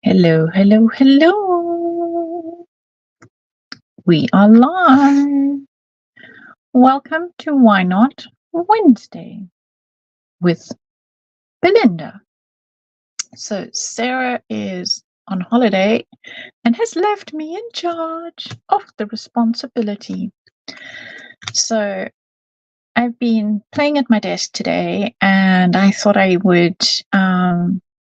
Hello, hello, hello. We are live. Welcome to Why Not Wednesday with Belinda. So, Sarah is on holiday and has left me in charge of the responsibility. So, I've been playing at my desk today and I thought I would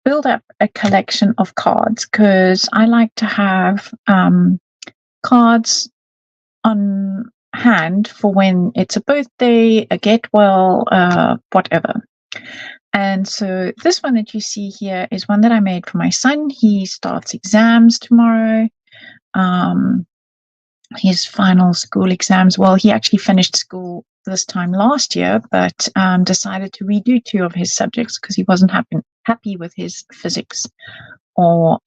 build up a collection of cards because I like to have cards on hand for when it's a birthday, a get well, whatever. And so this one that you see here is one that I made for my son. He starts exams tomorrow. His final school exams. Well, he actually finished school this time last year, but decided to redo two of his subjects because he wasn't happy with his physics or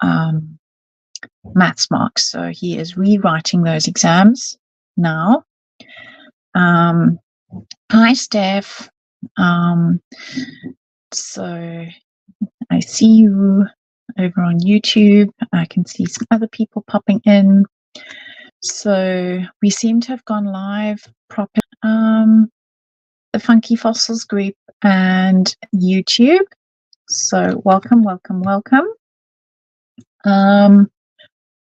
maths marks. So he is rewriting those exams now. Hi, Steph. So I see you over on YouTube. I can see some other people popping in. So we seem to have gone live proper. The Funky Fossils group and YouTube. So welcome, welcome, welcome.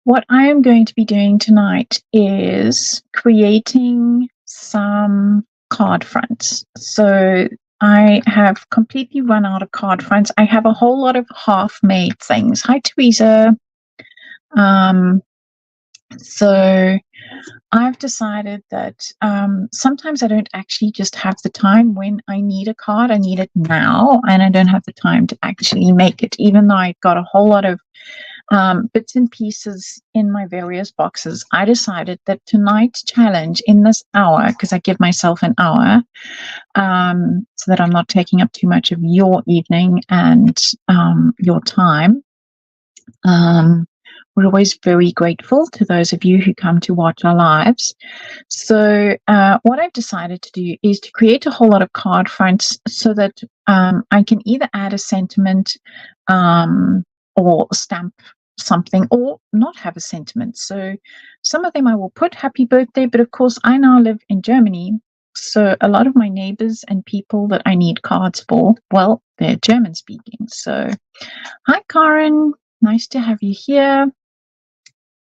What I am going to be doing tonight is creating some card fronts. So I have completely run out of card fronts. I have a whole lot of half-made things. Hi, Teresa. So I've decided that sometimes I don't actually just have the time when I need a card. I need it now, and I don't have the time to actually make it, even though I got a whole lot of bits and pieces in my various boxes. I decided that tonight's challenge in this hour, because I give myself an hour so that I'm not taking up too much of your evening and your time. We're always very grateful to those of you who come to watch our lives. So what I've decided to do is to create a whole lot of card fronts so that I can either add a sentiment or stamp something or not have a sentiment. So some of them I will put happy birthday, but of course I now live in Germany. So a lot of my neighbors and people that I need cards for, well, they're German speaking. So hi, Karen. Nice to have you here.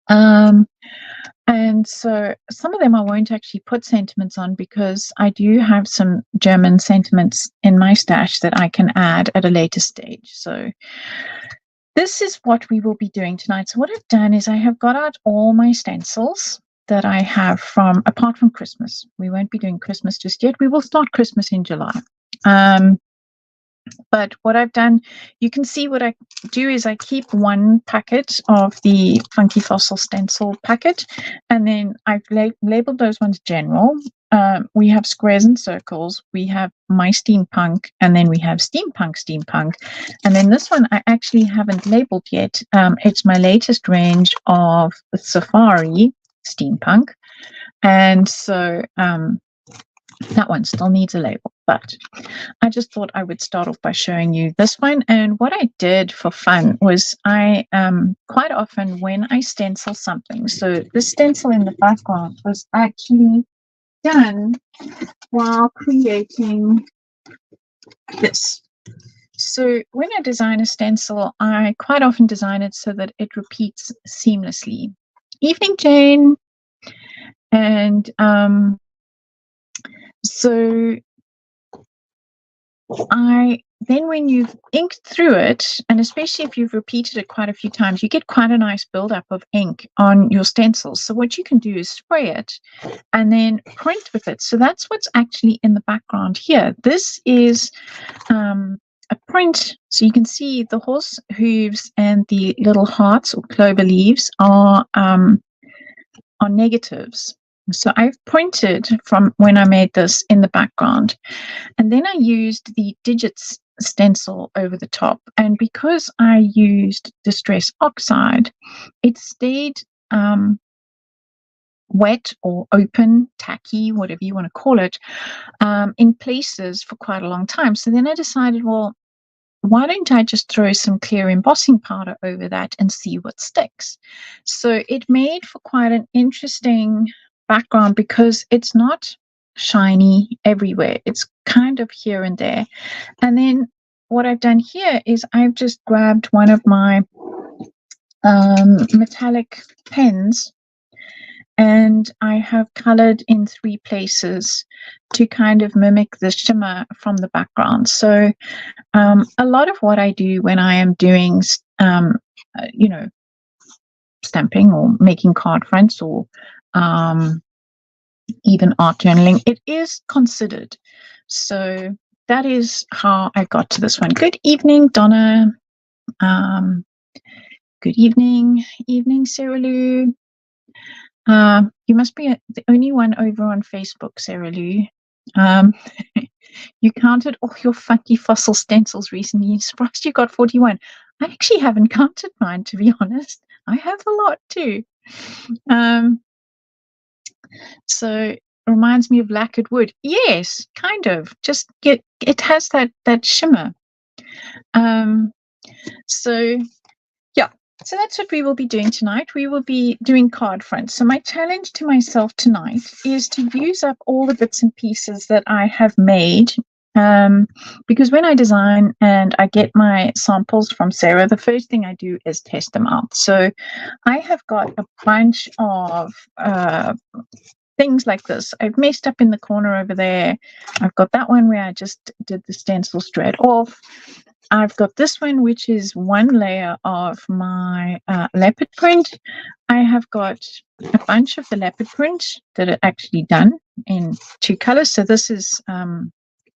And so some of them I won't actually put sentiments on because I do have some German sentiments in my stash that I can add at a later stage. So this is what we will be doing tonight. So what I've done is I have got out all my stencils that I have apart from Christmas. We won't be doing Christmas just yet. We will start Christmas in July. But what I've done, you can see what I do is I keep one packet of the Funky Fossil stencil packet, and then I've labeled those ones general. We have squares and circles, we have my steampunk, and then we have steampunk. And then this one I actually haven't labeled yet. It's my latest range of safari steampunk. And so that one still needs a label, but I just thought I would start off by showing you this one. And what I did for fun was I quite often when I stencil something, so this stencil in the background was actually done while creating this. So when I design a stencil, I quite often design it so that it repeats seamlessly. Evening, Jane. And so then when you've inked through it, and especially if you've repeated it quite a few times, you get quite a nice buildup of ink on your stencils. So what you can do is spray it and then print with it. So that's what's actually in the background here. This is a print. So you can see the horse hooves and the little hearts or clover leaves are negatives. So I've printed from when I made this in the background, and then I used the digits stencil over the top. And because I used Distress Oxide, it stayed wet or open, tacky, whatever you want to call it, in places for quite a long time. So then I decided, well, why don't I just throw some clear embossing powder over that and see what sticks? So it made for quite an interesting background because it's not shiny everywhere. It's kind of here and there. And then what I've done here is I've just grabbed one of my metallic pens, and I have colored in 3 places to kind of mimic the shimmer from the background. So a lot of what I do when I am doing, stamping or making card fronts or even art journaling, it is considered. So that is how I got to this one. Good evening, Donna. Good evening, Sarah Lou. You must be the only one over on Facebook, Sarah Lou. You counted all your funky fossil stencils recently. I'm surprised you got 41. I actually haven't counted mine, to be honest. I have a lot too. So it reminds me of lacquered wood. Yes, kind of. Just it has that shimmer. So that's what we will be doing tonight. We will be doing card fronts. So my challenge to myself tonight is to use up all the bits and pieces that I have made. Because when I design and I get my samples from Sarah, the first thing I do is test them out. So I have got a bunch of things like this. I've messed up in the corner over there. I've got that one where I just did the stencil straight off. I've got this one, which is one layer of my leopard print. I have got a bunch of the leopard print that are actually done in 2 colors. So this is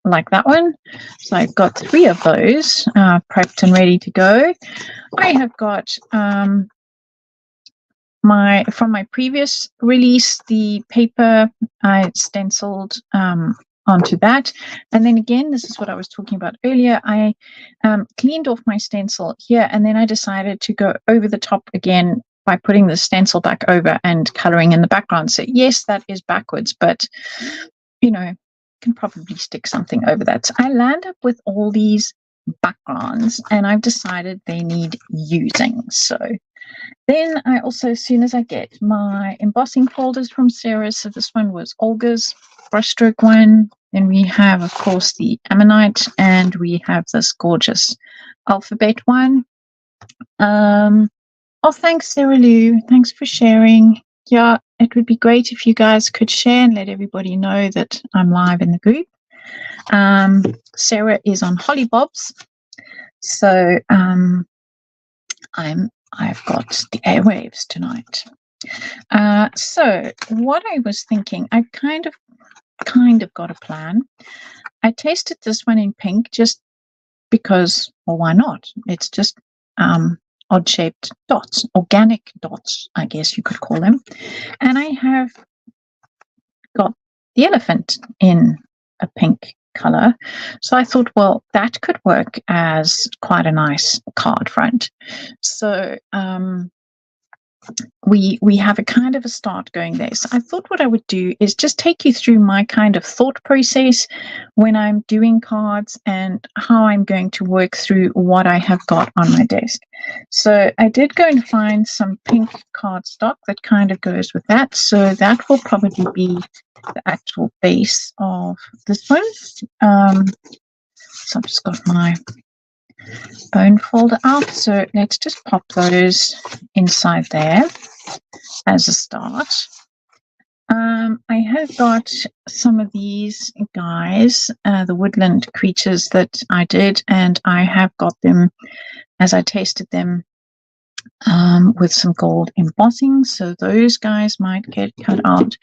like that one. So I've got 3 of those prepped and ready to go. I have got from my previous release, the paper I stenciled onto that. And then again, this is what I was talking about earlier. I cleaned off my stencil here, and then I decided to go over the top again by putting the stencil back over and coloring in the background. So yes, that is backwards, but can probably stick something over that. So I land up with all these backgrounds, and I've decided they need using. So then I also, as soon as I get my embossing folders from Sarah, so this one was Olga's brushstroke one. Then we have, of course, the Ammonite, and we have this gorgeous alphabet one. Thanks, Sarah Lou. Thanks for sharing. Yeah, it would be great if you guys could share and let everybody know that I'm live in the group. Sarah is on Hollybobs, so I've got the airwaves tonight. So what I was thinking, I've kind of got a plan. I tasted this one in pink just because, or why not? It's just odd-shaped dots, organic dots, I guess you could call them. And I have got the elephant in a pink color. So I thought, well, that could work as quite a nice card front. So we have a kind of a start going there. So I thought what I would do is just take you through my kind of thought process when I'm doing cards and how I'm going to work through what I have got on my desk. So I did go and find some pink cardstock that kind of goes with that. So that will probably be the actual base of this one. So I've just got my bone folder out. So let's just pop those inside there as a start. I have got some of these guys, the woodland creatures that I did, and I have got them as I tasted them with some gold embossing. So those guys might get cut out.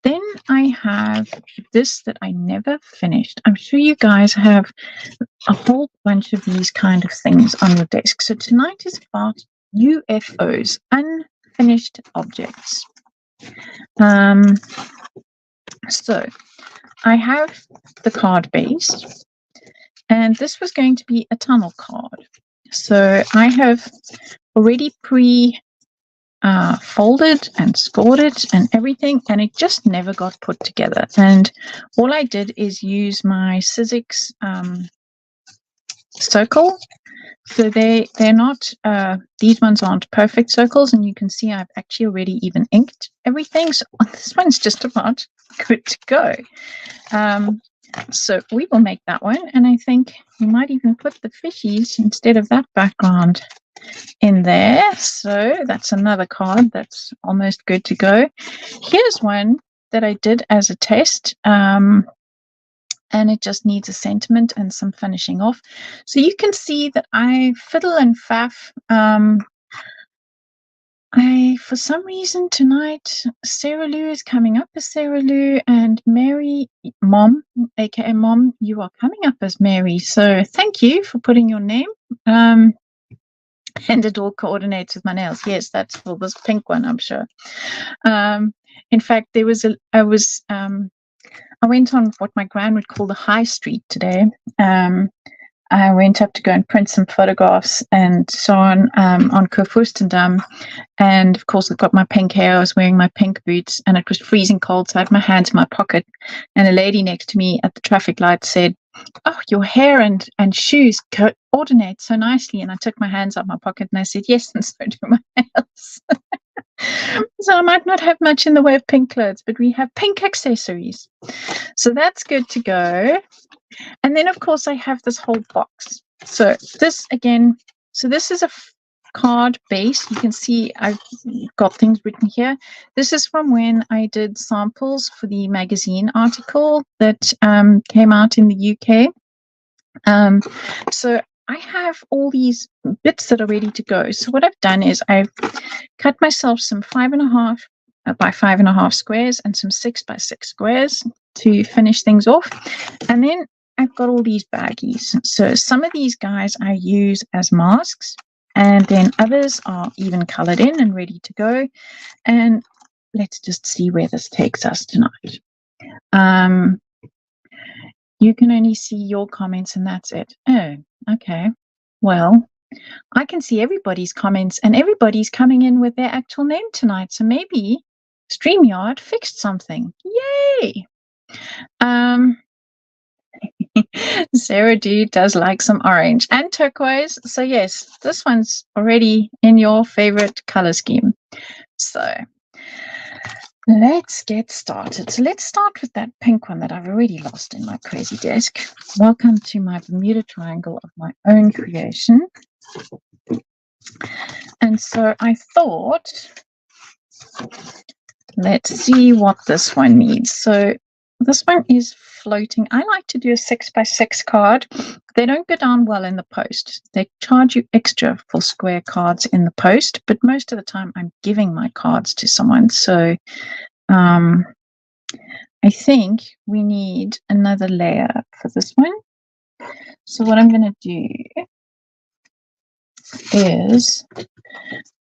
Then I have this that I never finished. I'm sure you guys have a whole bunch of these kind of things on your desk. So tonight is about UFOs, unfinished objects. So I have the card base, and this was going to be a tunnel card. So I have already folded and scored it and everything, and it just never got put together. And all I did is use my Sizzix circle. So they're not, these ones aren't perfect circles, and you can see I've actually already even inked everything. So this one's just about good to go. So we will make that one, and I think we might even put the fishies instead of that background in there. So that's another card that's almost good to go. Here's one that I did as a test. And it just needs a sentiment and some finishing off. So you can see that I fiddle and faff. For some reason tonight, Sarah Lou is coming up as Sarah Lou, and Mary, Mom, aka Mom, you are coming up as Mary. So thank you for putting your name. And it all coordinates with my nails. Yes, that's for this pink one, I'm sure. In fact, I went on what my gran would call the high street today. I went up to go and print some photographs and so on Kurfürstendamm. And of course, I've got my pink hair. I was wearing my pink boots, and it was freezing cold. So I had my hands in my pocket. And a lady next to me at the traffic light said, "Oh, your hair and shoes coordinate so nicely." And I took my hands out of my pocket and I said, "Yes, and so do my nails." So I might not have much in the way of pink clothes, but we have pink accessories. So that's good to go. And then, of course, I have this whole box. So this, again, this is a card base. You can see I've got things written here. This is from when I did samples for the magazine article that came out in the UK. So I have all these bits that are ready to go. So what I've done is I've cut myself some 5.5 by 5.5 squares and some 6 by 6 squares to finish things off. And then I've got all these baggies. So some of these guys I use as masks, and then others are even colored in and ready to go. And let's just see where this takes us tonight. You can only see your comments and that's it. Oh, okay. Well, I can see everybody's comments, and everybody's coming in with their actual name tonight. So maybe StreamYard fixed something. Yay! Sarah D does like some orange and turquoise. So yes, this one's already in your favorite color scheme. So let's get started. So let's start with that pink one that I've already lost in my crazy desk. Welcome to my Bermuda Triangle of my own creation. And so I thought, let's see what this one needs. So this one is floating. I like to do a 6 by 6 card. They don't go down well in the post. They charge you extra for square cards in the post, but most of the time I'm giving my cards to someone. So I think we need another layer for this one. So what I'm going to do is,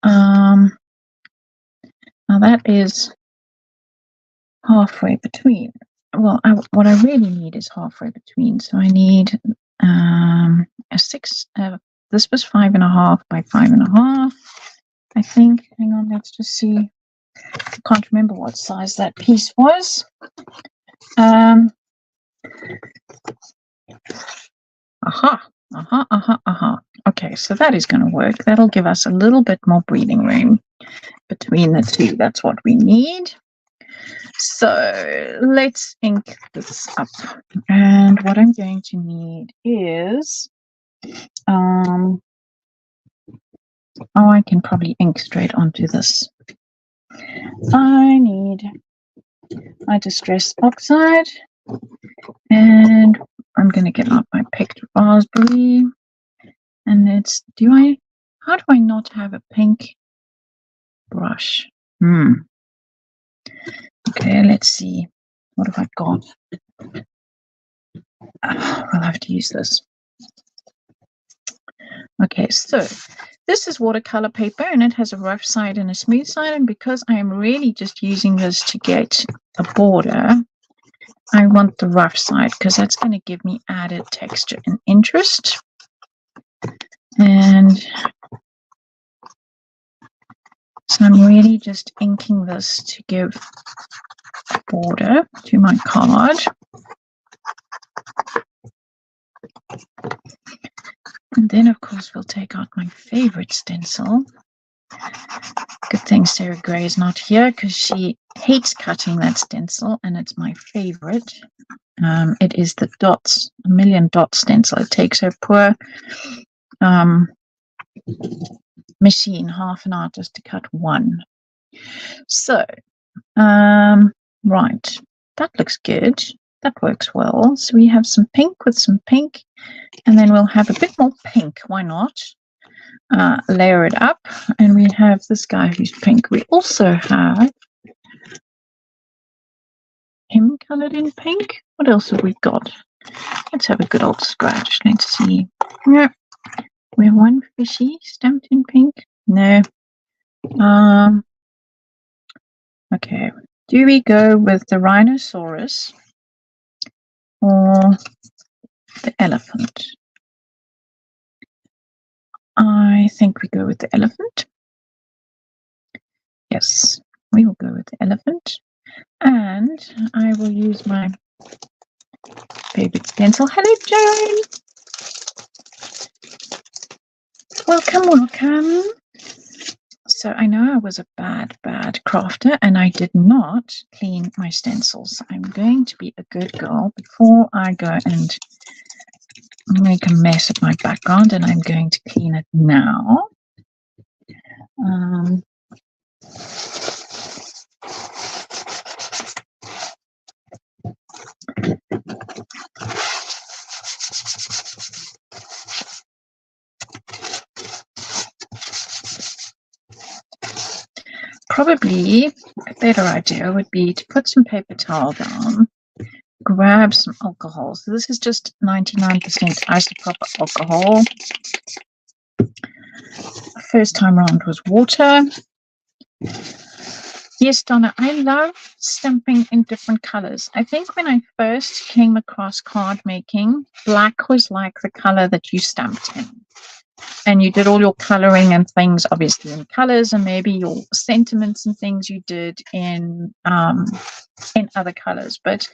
now that is halfway between. Well, what I really need is halfway between. So I need a 6. This was 5.5 by 5.5, I think. Hang on, let's just see. I can't remember what size that piece was. Okay, so that is going to work. That'll give us a little bit more breathing room between the two. That's what we need. So let's ink this up. And what I'm going to need is, I can probably ink straight onto this. I need my Distress Oxide, and I'm going to get out my picked raspberry. And it's, how do I not have a pink brush? Okay, let's see. What have I got? I'll have to use this. Okay, so this is watercolor paper, and it has a rough side and a smooth side. And because I am really just using this to get a border, I want the rough side because that's going to give me added texture and interest. And so I'm really just inking this to give border to my card. And then, of course, we'll take out my favorite stencil. Good thing Sarah Gray is not here because she hates cutting that stencil, and it's my favorite. It is the dots, a million dot stencil. It takes her poor machine half an hour just to cut one. So, right, that looks good. That works well. So we have some pink with some pink, and then we'll have a bit more pink. Why not? Layer it up, and we have this guy who's pink. We also have him colored in pink. What else have we got? Let's have a good old scratch. Let's see. Yeah, we have one fishy stamped in pink. No. Okay. Do we go with the rhinoceros or the elephant? I think we go with the elephant. Yes, we will go with the elephant. And I will use my favorite stencil. Hello, Joan. Welcome. So I know I was a bad crafter, and I did not clean my stencils. I'm going to be a good girl before I go and make a mess of my background, and I'm going to clean it now. Probably a better idea would be to put some paper towel down, grab some alcohol. So this is just 99% isopropyl alcohol. First time around was water. Yes, Donna, I love stamping in different colors. I think when I first came across card making, black was like the color that you stamped in. And you did all your coloring and things, obviously, in colors, and maybe your sentiments and things you did in other colors. But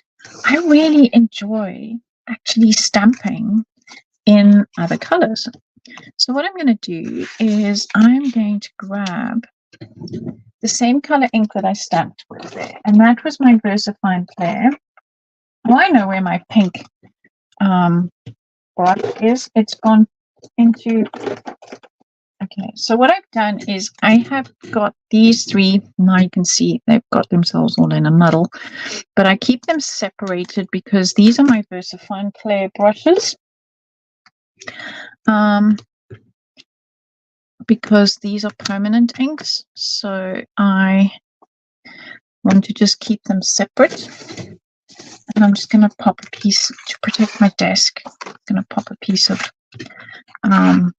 I really enjoy actually stamping in other colors. So what I'm going to do is I'm going to grab the same color ink that I stamped with there, and that was my VersaFine Clair. Oh, I know where my pink brush is. It's gone into. Okay, so what I've done is I have got these three. Now you can see they've got themselves all in a muddle, but I keep them separated because these are my VersaFine Clair brushes. Because these are permanent inks, so I want to just keep them separate. And I'm just going to pop a piece to protect my desk. I'm going to pop a piece of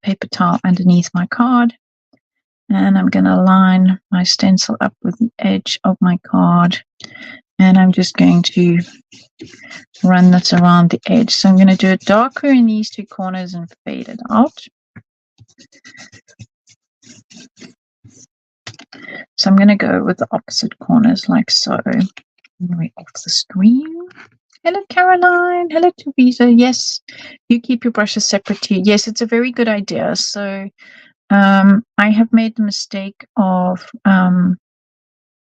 paper towel underneath my card, and I'm going to line my stencil up with the edge of my card, and I'm just going to run this around the edge. So I'm going to do it darker in these two corners and fade it out. So I'm going to go with the opposite corners like so. We're off the screen. Hello, Caroline. Hello, Teresa. Yes, you keep your brushes separate too. Yes, it's a very good idea. So I have made the mistake of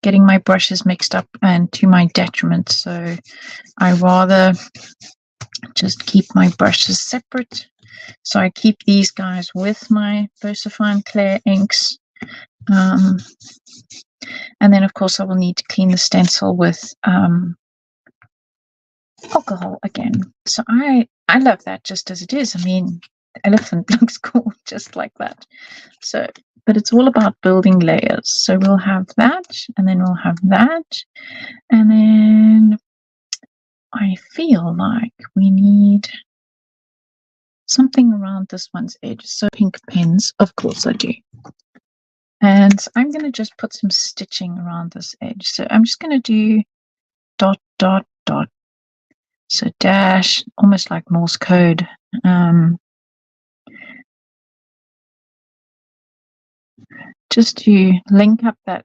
getting my brushes mixed up, and to my detriment. So I rather just keep my brushes separate. So I keep these guys with my VersaFine Clair inks. And then, of course, I will need to clean the stencil with alcohol again. So I love that just as it is. I mean, the elephant looks cool just like that. So, but it's all about building layers. So we'll have that, and then we'll have that. And then I feel like we need something around this one's edge. So pink pens, of course I do. And I'm going to just put some stitching around this edge. So I'm just going to do dot, dot, dot. So dash, almost like Morse code. Just to link up that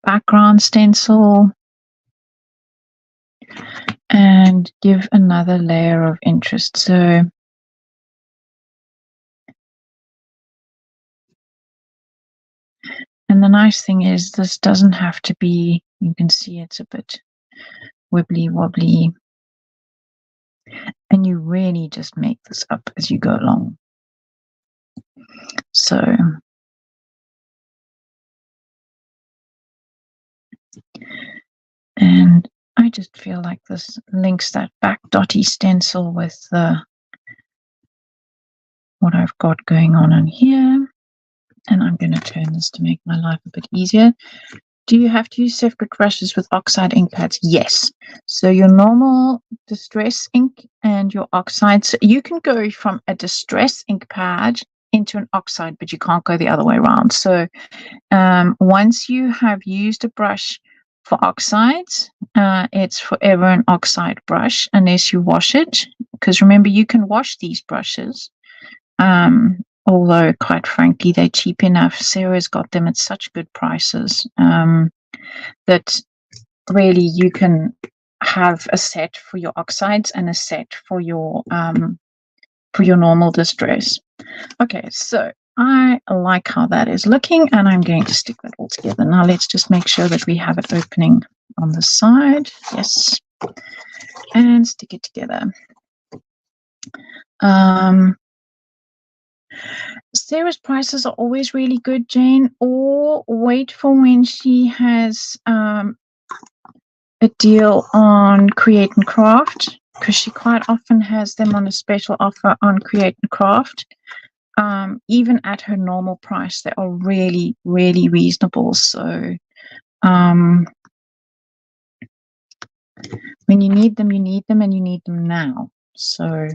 background stencil and give another layer of interest. So And the nice thing is this doesn't have to be, you can see it's a bit wibbly wobbly. And you really just make this up as you go along. So, and I just feel like this links that back dotty stencil with what I've got going on here. And I'm going to turn this to make my life a bit easier. Do you have to use separate brushes with oxide ink pads? Yes. So your normal distress ink and your oxides, you can go from a distress ink pad into an oxide, but you can't go the other way around. So once you have used a brush for oxides, it's forever an oxide brush unless you wash it. Because remember, you can wash these brushes. Although, quite frankly, they're cheap enough. Sarah's got them at such good prices that really you can have a set for your oxides and a set for your normal distress. Okay, so I like how that is looking, and I'm going to stick that all together. Now let's just make sure that we have it opening on the side. Yes, and stick it together. Sarah's prices are always really good, Jane, or wait for when she has a deal on Create and Craft, because she quite often has them on a special offer on Create and Craft. Even at her normal price, they are really, really reasonable. So when you need them, you need them, and you need them now. So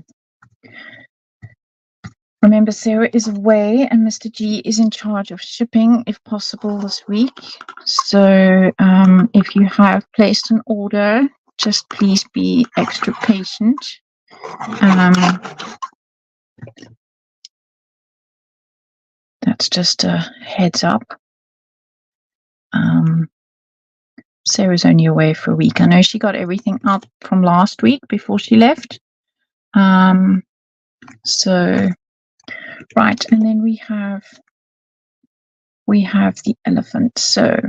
remember, Sarah is away and Mr. G is in charge of shipping, if possible, this week. So if you have placed an order, just please be extra patient. That's just a heads up. Sarah's only away for a week. I know she got everything up from last week before she left. So, right, and then we have the elephant. So,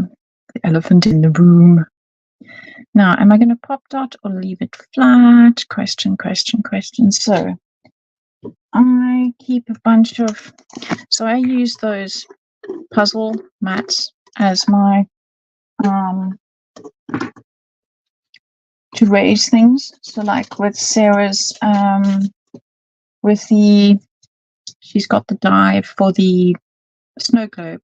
the elephant in the room. Now, am I going to pop dot or leave it flat? Question. So, I keep a bunch of, so I use those puzzle mats as my, to raise things. So like with Sarah's, she's got the die for the snow globe.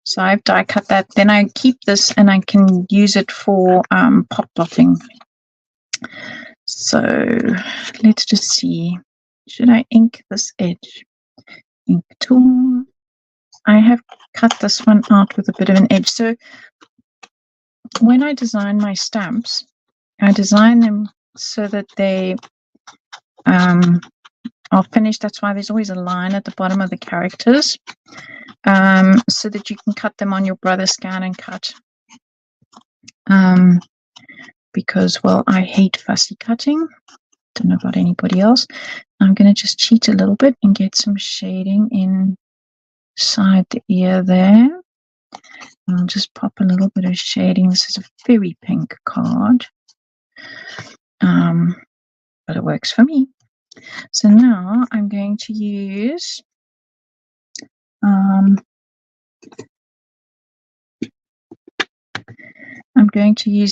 So I've die cut that. Then I keep this and I can use it for pop dotting. So let's just see. Should I ink this edge? Ink tool. I have cut this one out with a bit of an edge. So when I design my stamps, I design them so that they are finished. That's why there's always a line at the bottom of the characters, so that you can cut them on your brother scan and cut. Because, well, I hate fussy cutting. Don't know about anybody else. I'm going to just cheat a little bit and get some shading inside the ear there. I'll just pop a little bit of shading. This is a very pink card, but it works for me. So now I'm going to use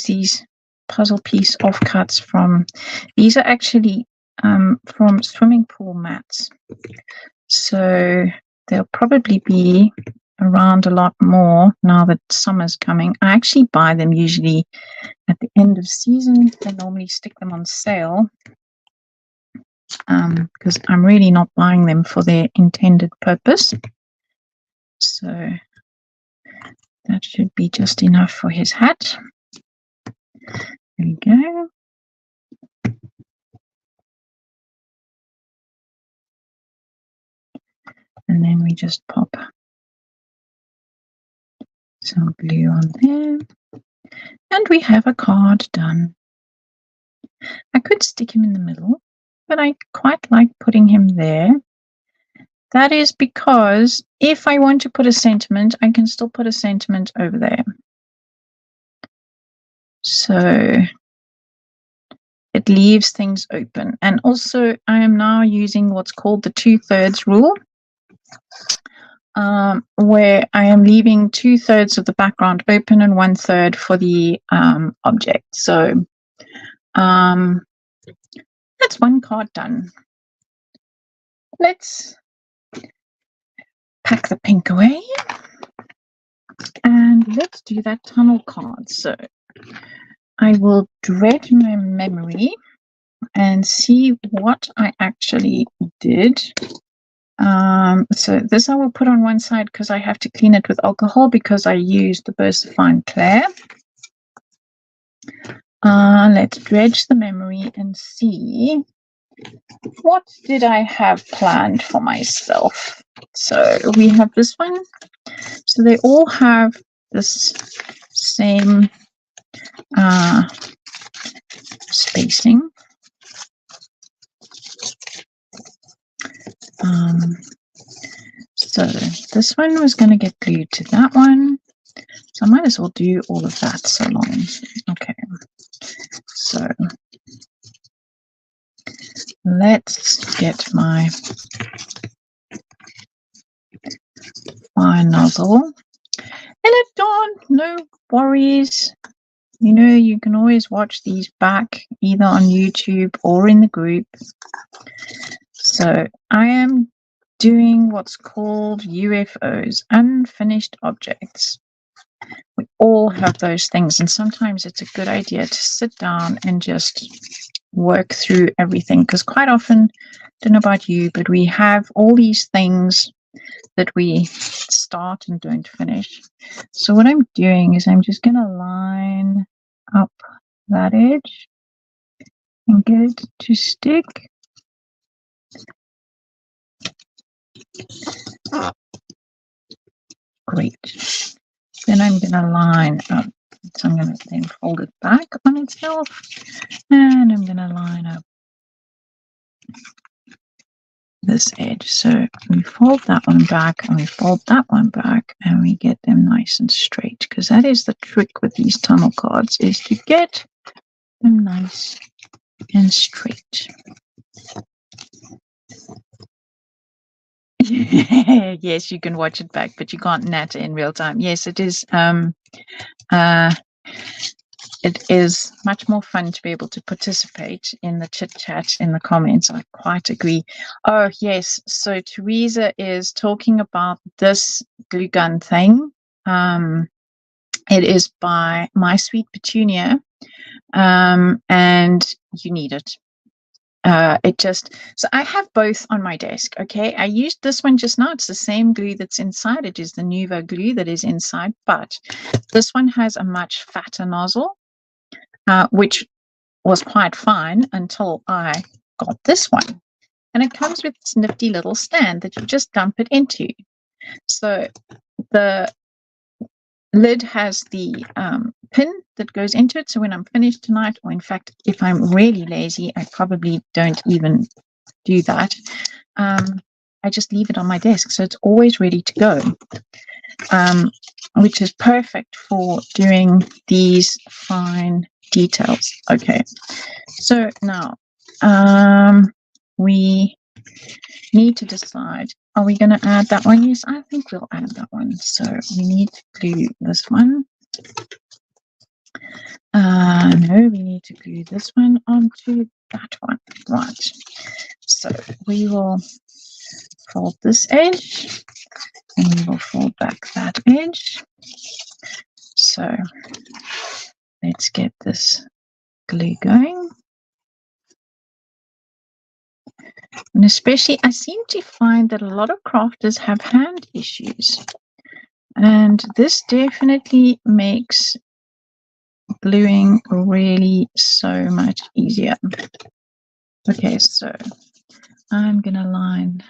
these puzzle piece offcuts from, these are actually from swimming pool mats. So they'll probably be around a lot more now that summer's coming. I actually buy them usually at the end of season. They normally stick them on sale, because I'm really not buying them for their intended purpose. So that should be just enough for his hat. There we go. And then we just pop some glue on there. And we have a card done. I could stick him in the middle, but I quite like putting him there. that is because if I want to put a sentiment, I can still put a sentiment over there. So it leaves things open. And also I am now using what's called the 2/3 rule, where I am leaving 2/3 of the background open and 1/3 for the object. So that's one card done. Let's pack the pink away and let's do that tunnel card. So I will dredge my memory and see what I actually did. So this I will put on one side because I have to clean it with alcohol because I used the VersaFine Clair. Let's dredge the memory and see what did I have planned for myself. So we have this one. So they all have this same spacing. So this one was going to get glued to that one. So I might as well do all of that so long. Okay. So let's get my nozzle. Hello, Dawn. No worries. You know, you can always watch these back either on YouTube or in the group. So I am doing what's called UFOs, unfinished objects. We all have those things, and sometimes it's a good idea to sit down and just work through everything, because quite often, I don't know about you, but we have all these things that we start and don't finish. So what I'm doing is I'm just going to line up that edge and get it to stick. Great. Then I'm going to line up. So I'm going to then fold it back on itself, and I'm going to line up this edge. So we fold that one back and we fold that one back and we get them nice and straight, because that is the trick with these tunnel cards, is to get them nice and straight. Yes, you can watch it back, but you can't natter in real time. Yes, it is. It is much more fun to be able to participate in the chit chat in the comments. I quite agree. Oh yes, so Teresa is talking about this glue gun thing. It is by My Sweet Petunia, and you need it. So I have both on my desk. Okay, I used this one just now. It's the same glue that's inside. It is the Nuvo glue that is inside, but this one has a much fatter nozzle, which was quite fine until I got this one. And it comes with this nifty little stand that you just dump it into. So the lid has the pin that goes into it. So when I'm finished tonight, or in fact, if I'm really lazy, I probably don't even do that. I just leave it on my desk. So it's always ready to go, which is perfect for doing these fine details. Okay, so now we need to decide, are we going to add that one? Yes, I think we'll add that one. So we need to glue this one. No, we need to glue this one onto that one. Right. So we will fold this edge and we will fold back that edge. So let's get this glue going. And especially, I seem to find that a lot of crafters have hand issues. And this definitely makes gluing really so much easier. Okay, so I'm going to line,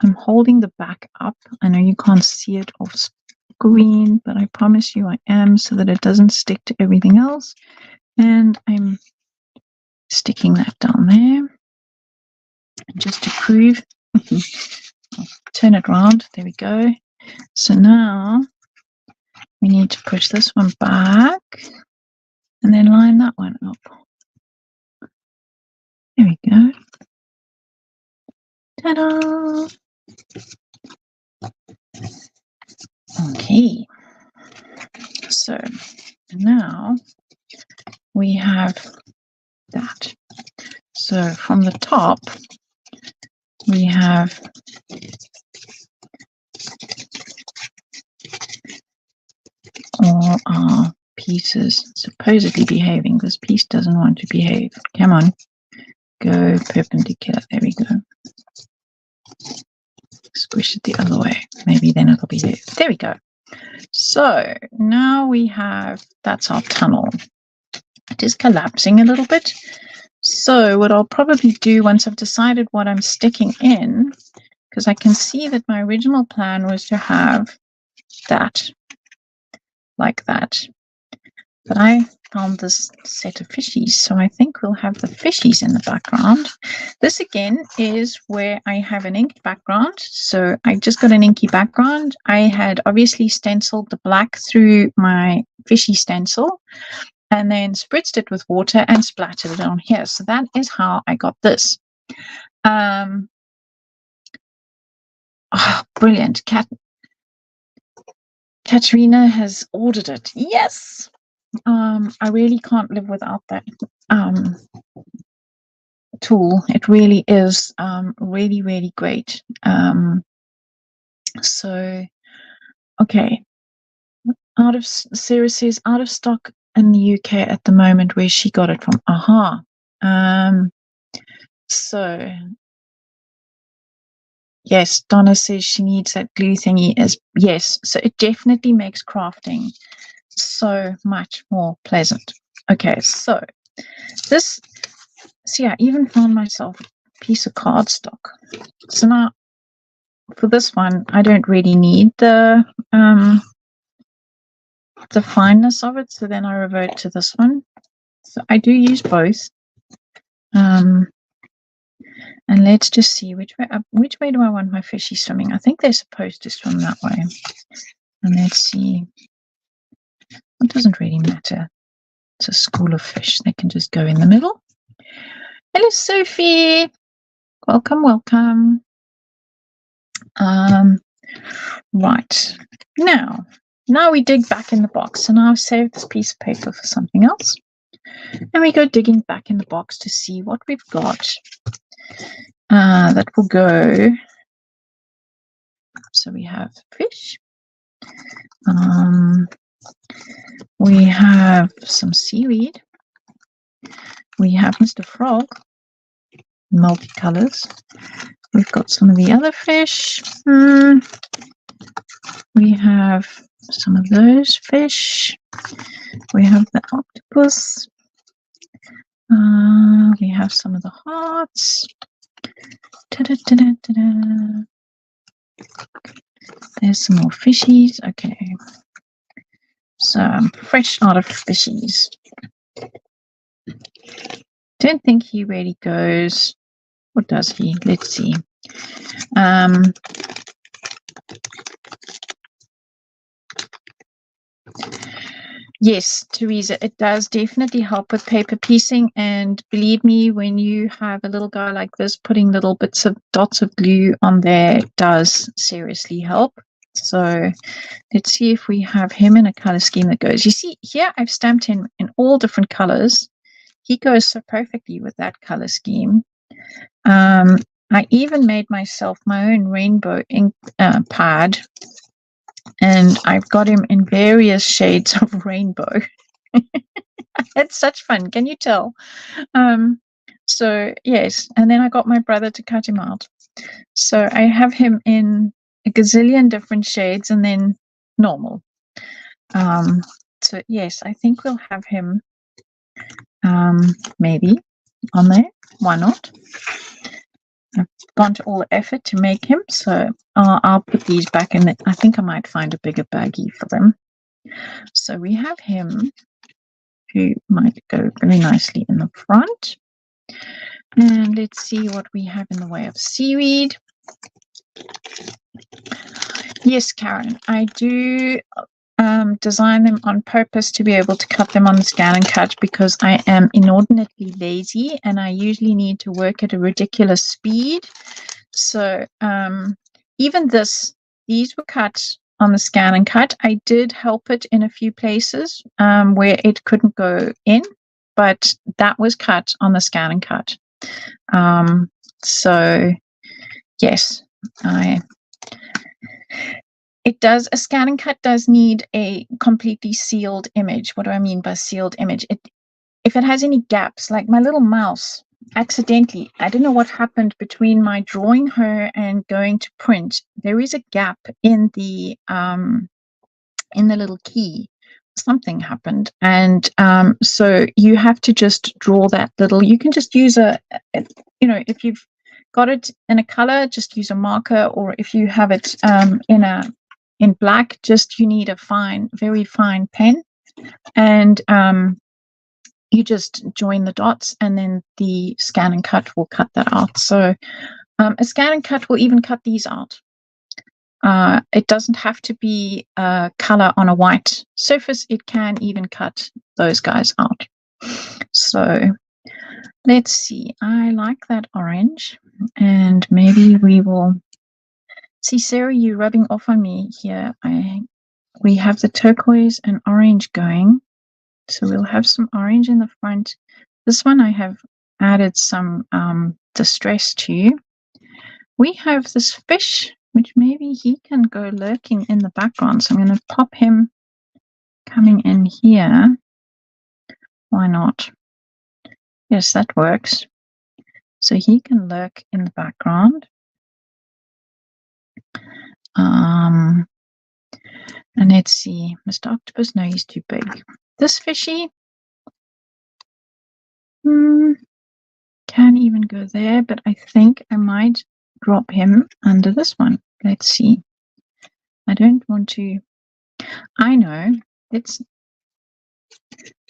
I'm holding the back up. I know you can't see it off screen, but I promise you I am, so that it doesn't stick to everything else. And I'm sticking that down there. Just to prove I'll turn it around. There we go. So now we need to push this one back and then line that one up. There we go. Ta-da! Okay. So now we have that. So from the top, we have all our pieces supposedly behaving. This piece doesn't want to behave. Come on, go perpendicular. There we go. Squish it the other way. Maybe then it'll behave. There we go. So now we have, that's our tunnel. It is collapsing a little bit. So what I'll probably do once I've decided what I'm sticking in, because I can see that my original plan was to have that like that. But I found this set of fishies, so I think we'll have the fishies in the background. This again is where I have an inked background. So I just got an inky background. I had obviously stenciled the black through my fishy stencil and then spritzed it with water and splattered it on here. So that is how I got this. Oh, brilliant. Katerina has ordered it. Yes. I really can't live without that tool. It really is really, really great. So, okay. Out of Sarah says out of stock in the UK at the moment. Where she got it from? Aha. So yes, Donna says she needs that glue thingy. Yes, so it definitely makes crafting so much more pleasant. Okay, so this, see, I even found myself a piece of cardstock. So now for this one, I don't really need the fineness of it, so then I revert to this one. So I do use both. And let's just see which way do I want my fishy swimming. I think they're supposed to swim that way. And let's see. It doesn't really matter. It's a school of fish. They can just go in the middle. Hello, Sophie. Welcome, welcome. Right. Now we dig back in the box. And I've saved this piece of paper for something else. And we go digging back in the box to see what we've got. That will go. So we have fish. We have some seaweed. We have Mr. Frog, multicolors. We've got some of the other fish. We have some of those fish. We have the octopus. We have some of the hearts. Ta-da-ta-da-ta-da. There's some more fishies. Okay. So I'm fresh out of fishies. Don't think he really goes. What does he? Let's see. Yes, Teresa, it does definitely help with paper piecing. And believe me, when you have a little guy like this, putting little bits of dots of glue on there does seriously help. So let's see if we have him in a color scheme that goes. You see, here I've stamped him in all different colors. He goes so perfectly with that color scheme. I even made myself my own rainbow ink pad. And I've got him in various shades of rainbow. It's such fun. Can you tell? So, yes. And then I got my brother to cut him out. So I have him in a gazillion different shades and then normal. So, yes, I think we'll have him maybe on there. Why not? I've gone to all the effort to make him, so I'll put these back in. I think I might find a bigger baggie for them. So we have him, who might go very nicely in the front. And let's see what we have in the way of seaweed. Yes, Karen, I do design them on purpose to be able to cut them on the Scan and Cut, because I am inordinately lazy and I usually need to work at a ridiculous speed. So even these were cut on the Scan and Cut. I did help it in a few places where it couldn't go in, but that was cut on the Scan and Cut. So yes, a Scan and Cut does need a completely sealed image. What do I mean by sealed image? If it has any gaps, like my little mouse, accidentally, I don't know what happened between my drawing her and going to print. There is a gap in the little key. Something happened, and so you have to just draw that little. You can just use if you've got it in a color, just use a marker, or if you have it in black, just you need a very fine pen, and you just join the dots, and then the Scan and Cut will cut that out. So a Scan and Cut will even cut these out. It doesn't have to be a color on a white surface. It can even cut those guys out. So let's see. I like that orange, and maybe we will see. Sarah, you rubbing off on me here. We have the turquoise and orange going. So we'll have some orange in the front. This one I have added some distress to. We have this fish, which maybe he can go lurking in the background. So I'm going to pop him coming in here. Why not? Yes, that works. So he can lurk in the background. And let's see. Mr. Octopus, no, he's too big. This fishy can even go there, but I think I might drop him under this one. Let's see. I don't want to. I know. Let's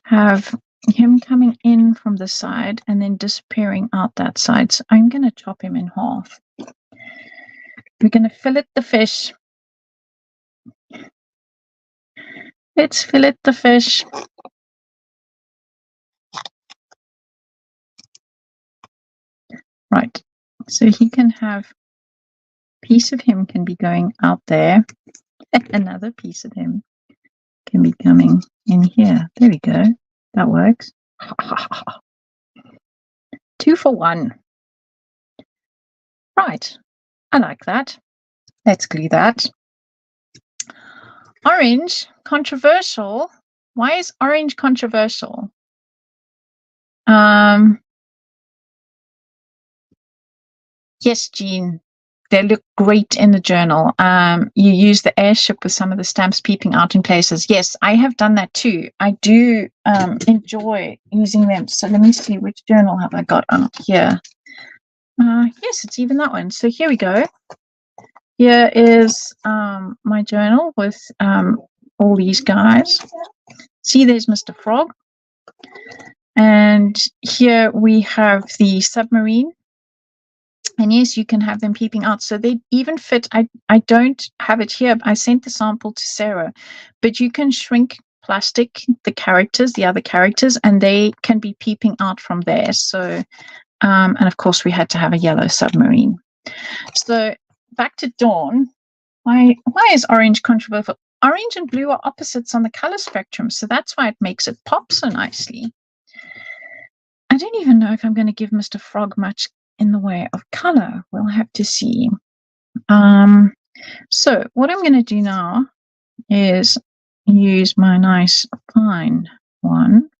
have him coming in from the side and then disappearing out that side. So I'm going to chop him in half. We're going to fillet the fish. Let's fillet the fish. Right. So he can have a piece of him can be going out there. Another piece of him can be coming in here. There we go. That works. 2 for 1. Right. I like that. Let's glue that. Orange, controversial. Why is orange controversial? Yes, Jean. They look great in the journal. You use the airship with some of the stamps peeping out in places. Yes, I have done that too. I do enjoy using them. So let me see, which journal have I got out here? Yes, it's even that one. So here we go. Here is my journal with all these guys. See, there's Mr. Frog. And here we have the submarine. And yes, you can have them peeping out. So they even fit. I don't have it here. I sent the sample to Sarah. But you can shrink plastic, the other characters, and they can be peeping out from there. So, and of course, we had to have a yellow submarine. So back to Dawn. Why is orange controversial? Orange and blue are opposites on the color spectrum. So that's why it makes it pop so nicely. I don't even know if I'm going to give Mr. Frog much in the way of color. We'll have to see. So what I'm going to do now is use my nice fine one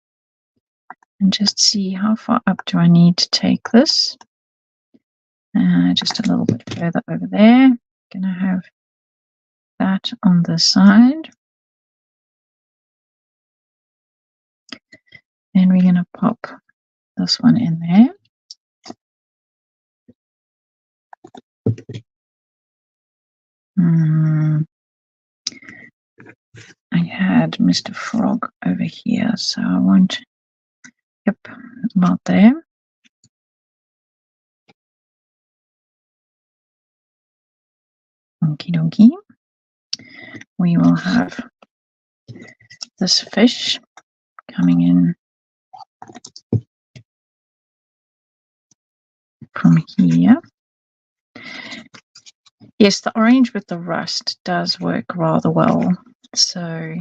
and just see how far up do I need to take this. Just a little bit further over there. Going to have that on the side. And we're going to pop this one in there. I had Mr. Frog over here, so I want, yep, about there. Okie dokie. We will have this fish coming in from here. Yes, the orange with the rust does work rather well. So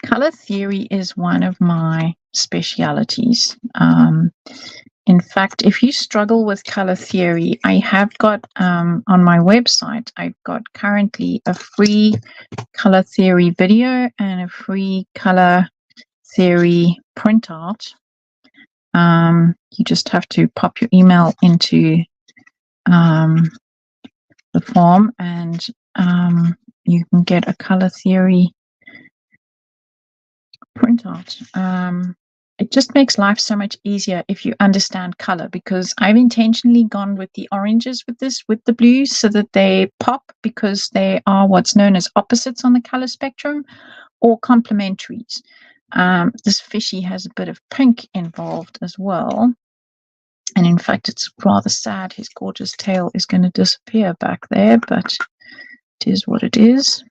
color theory is one of my specialities. In fact, if you struggle with color theory, I have got on my website, I've got currently a free color theory video and a free color theory printout. You just have to pop your email into the form, and you can get a color theory printout. It just makes life so much easier if you understand color, because I've intentionally gone with the oranges with the blues, so that they pop, because they are what's known as opposites on the color spectrum, or complementaries. This fishy has a bit of pink involved as well. And in fact, it's rather sad. His gorgeous tail is going to disappear back there, but it is what it is.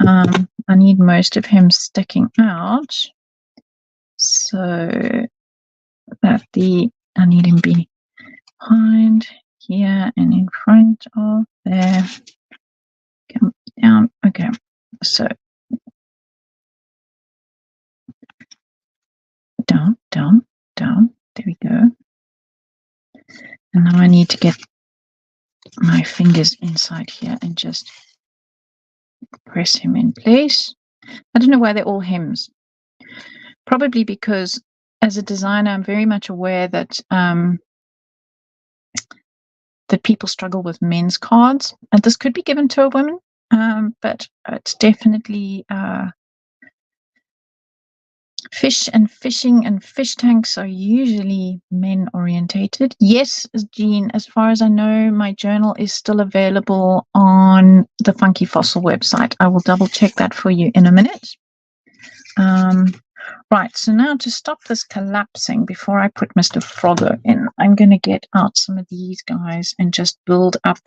I need most of him sticking out, so that I need him behind here and in front of there. Come down. Okay, so down, down, down. There we go. And now I need to get my fingers inside here and just press him in place. I don't know why they're all hems. Probably because as a designer, I'm very much aware that that people struggle with men's cards, and this could be given to a woman, but it's definitely fish and fishing and fish tanks are usually men orientated. Yes, Jean, as far as I know, my journal is still available on the Funky Fossil website. I will double check that for you in a minute. Right, so now to stop this collapsing, before I put Mr. Froggo in, I'm going to get out some of these guys and just build up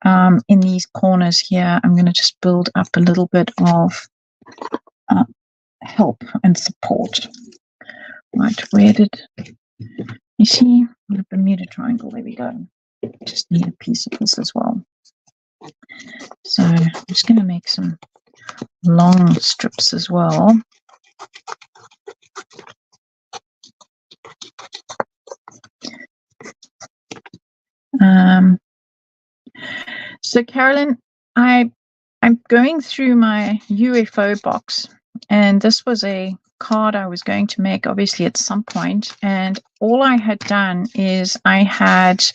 in these corners here. I'm going to just build up a little bit of help and support. Right, where did you see the Bermuda Triangle? There we go. Just need a piece of this as well. So I'm just going to make some long strips as well. So Carolyn, I'm going through my UFO box, and this was a card I was going to make, obviously, at some point. And all I had done is I had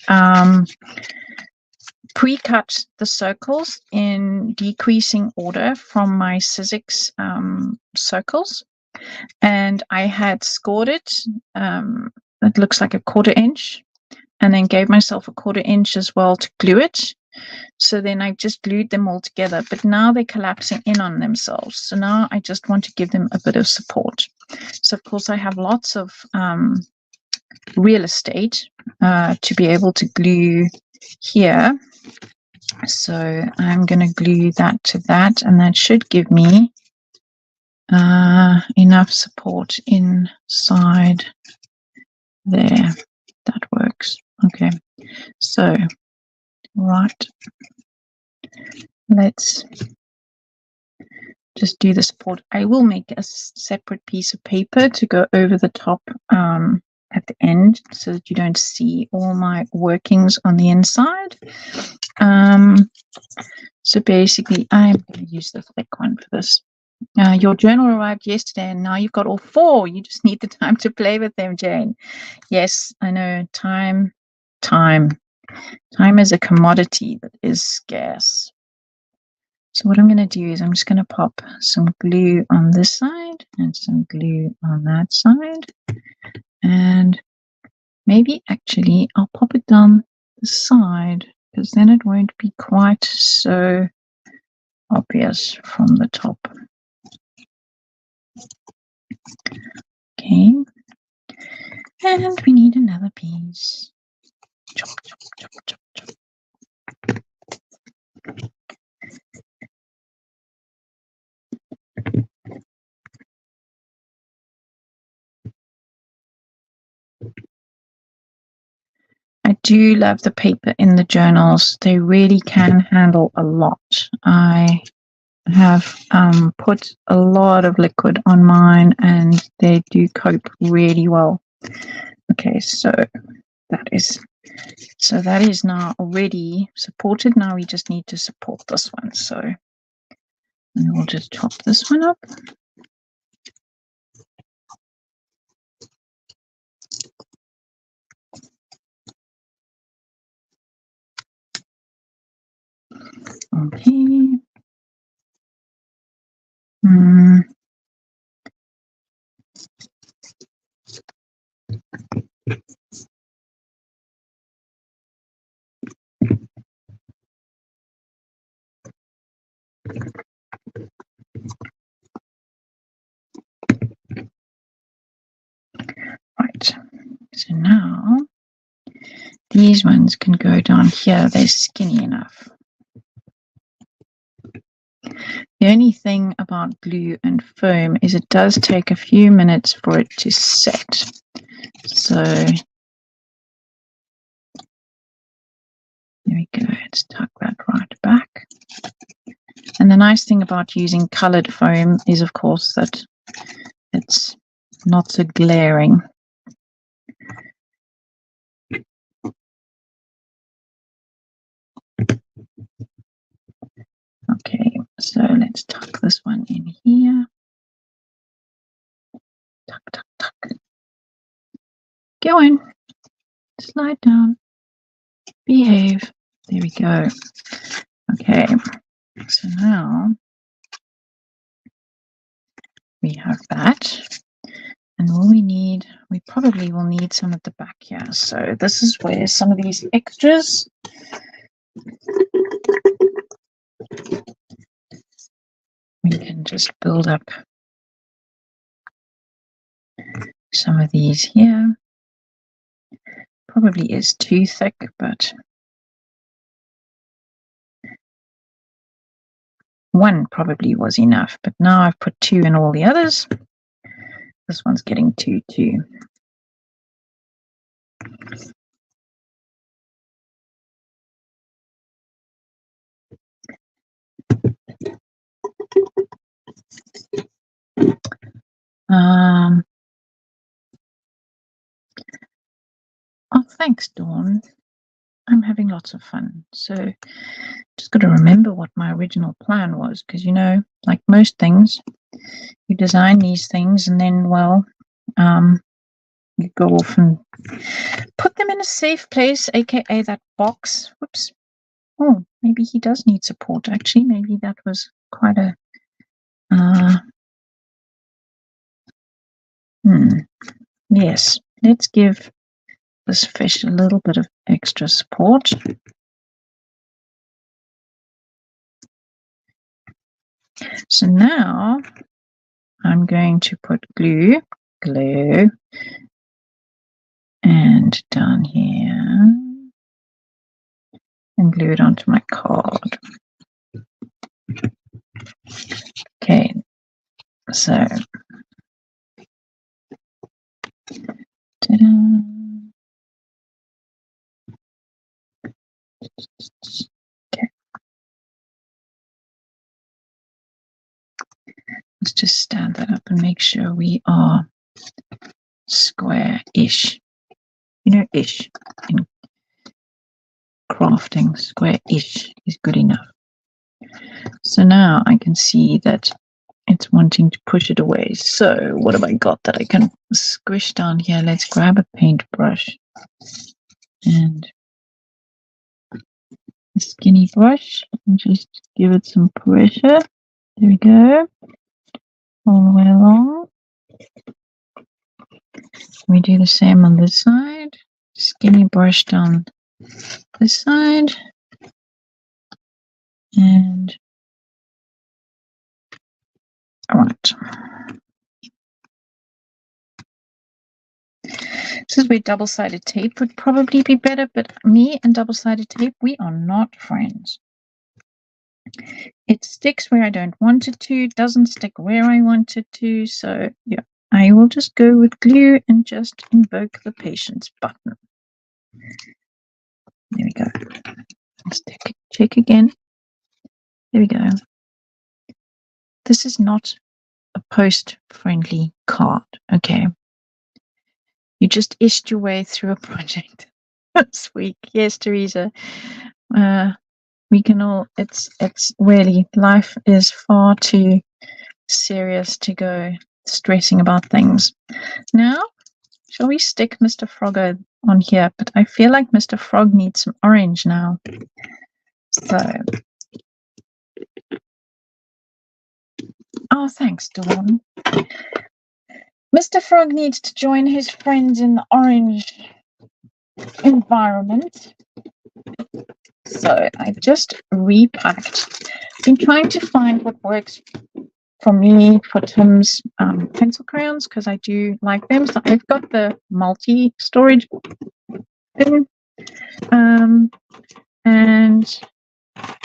pre-cut the circles in decreasing order from my Sizzix circles, and I had scored it. It looks like a 1/4 inch, and then gave myself a 1/4 inch as well to glue it. So then I just glued them all together, but now they're collapsing in on themselves. So now I just want to give them a bit of support. So of course I have lots of real estate to be able to glue here. So I'm going to glue that to that, and that should give me enough support inside there. That works. Okay, so right, let's just do the support. I will make a separate piece of paper to go over the top at the end, so that you don't see all my workings on the inside. So basically, I'm going to use the thick one for this. Your journal arrived yesterday, and now you've got all 4. You just need the time to play with them, Jane. Yes, I know. Time is a commodity that is scarce. So what I'm going to do is I'm just going to pop some glue on this side and some glue on that side. And maybe actually I'll pop it down the side, because then it won't be quite so obvious from the top. Okay. And we need another piece. chop, chop, chop, chop, chop. I do love the paper in the journals. They really can handle a lot. I have put a lot of liquid on mine and they do cope really well. Okay, so that is now already supported. Now we just need to support this one. So we'll just chop this one up. Okay. Right. So now these ones can go down here. They're skinny enough. The only thing about glue and foam is it does take a few minutes for it to set. So there we go. Let's tuck that right back. And the nice thing about using colored foam is, of course, that it's not so glaring. Okay, so let's tuck this one in here. Tuck, tuck, tuck. Go in. Slide down. Behave. There we go. Okay, so now we have that. And all we need, we probably will need some at the back here. So this is where some of these extras we can just build up some of these here. Probably is too thick, but one probably was enough. But now I've put 2 in all the others. This one's getting 2 too. Oh, thanks, Dawn. I'm having lots of fun. So just got to remember what my original plan was, because, you know, like most things, you design these things and then, well, you go off and put them in a safe place, aka that box. Whoops. Oh, maybe he does need support. Actually, maybe that was quite a yes, let's give this fish a little bit of extra support. So now I'm going to put glue, and down here, and glue it onto my card. Okay, so ta-da. Okay, let's just stand that up and make sure we are square-ish. You know, ish in crafting, square-ish is good enough. So now I can see that it's wanting to push it away. So what have I got that I can squish down here? Let's grab a paintbrush and a skinny brush and just give it some pressure. There we go. All the way along. We do the same on this side. Skinny brush down this side. And all right. This is where double-sided tape would probably be better, but me and double-sided tape, we are not friends. It sticks where I don't want it to, doesn't stick where I want it to, so yeah, I will just go with glue and just invoke the patience button. There we go. Let's check again. There we go. This is not a post-friendly card, okay? You just ished your way through a project this week. Yes, Teresa. We can all, it's really, life is far too serious to go stressing about things. Now, shall we stick Mr. Froggo on here? But I feel like Mr. Frog needs some orange now. So, oh, thanks, Dawn. Mr. Frog needs to join his friends in the orange environment. So I've just repacked. Been trying to find what works for me for Tim's pencil crayons, because I do like them. So I've got the multi-storage bin, and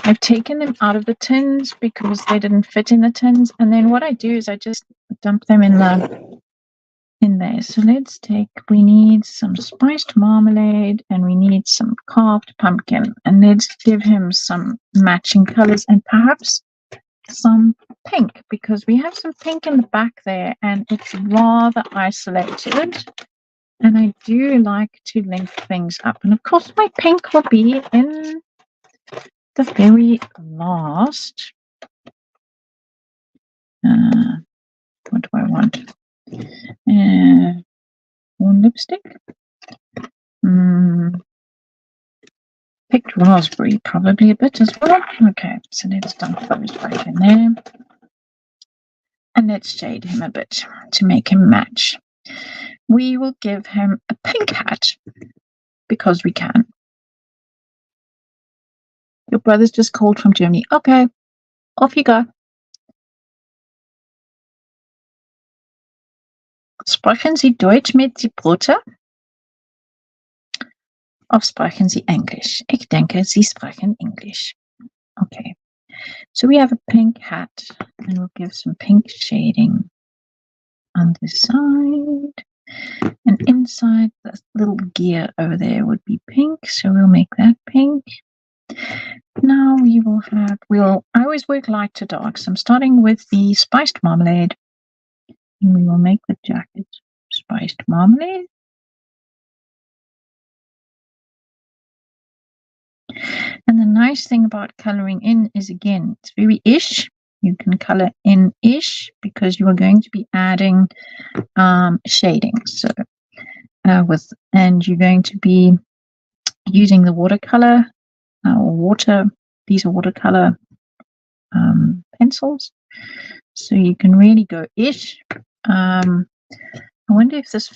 I've taken them out of the tins because they didn't fit in the tins. And then what I do is I just dump them in there. So let's take, we need some spiced marmalade and we need some carved pumpkin, and let's give him some matching colors and perhaps some pink, because we have some pink in the back there and it's rather isolated, and I do like to link things up. And of course my pink will be in the very last. What do I want? One lipstick. Picked raspberry, probably a bit as well. Okay, so let's dump those right in there. And let's shade him a bit to make him match. We will give him a pink hat because we can. Your brother's just called from Germany. Okay, off you go. Sprechen Sie Deutsch mit die Bruder? Of sprechen Sie Englisch? Ich denke, Sie sprechen English. Okay, so we have a pink hat, and we'll give some pink shading on this side. And inside the little gear over there would be pink, so we'll make that pink. Now we will have, I always work light to dark, so I'm starting with the spiced marmalade, and we will make the jacket spiced marmalade. And the nice thing about coloring in is, again, it's very ish. You can color in ish because you are going to be adding shading. So and you're going to be using the watercolor these are watercolor pencils, so you can really go ish. I wonder if this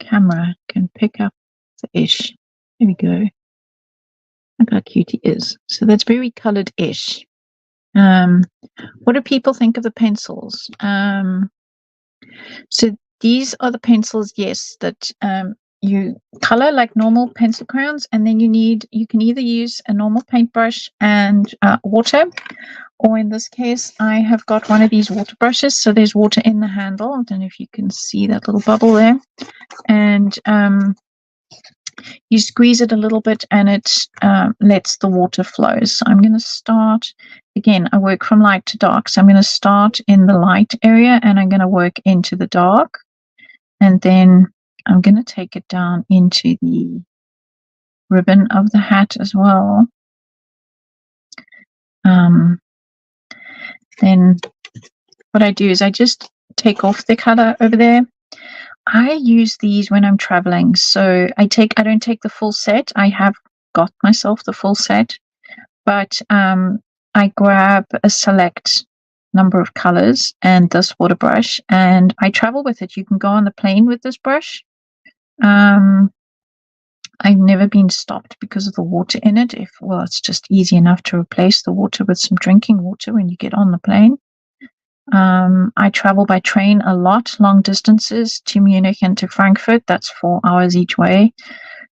camera can pick up the ish. There we go. Look how cute he is. So that's very colored ish. What do people think of the pencils? So these are the pencils, yes, that you color like normal pencil crayons, and then you can either use a normal paintbrush and water, or in this case I have got one of these water brushes, so there's water in the handle. I don't know if you can see that little bubble there, and you squeeze it a little bit and it lets the water flow. So I'm going to start, again, I work from light to dark, so I'm going to start in the light area and I'm going to work into the dark, and then I'm going to take it down into the ribbon of the hat as well. Then what I do is I just take off the color over there. I use these when I'm traveling, so I don't take the full set. I have got myself the full set, but I grab a select number of colors and this water brush, and I travel with it. You can go on the plane with this brush. I've never been stopped because of the water in it. It's just easy enough to replace the water with some drinking water when you get on the plane. I travel by train a lot, long distances to Munich and to Frankfurt. That's 4 hours each way.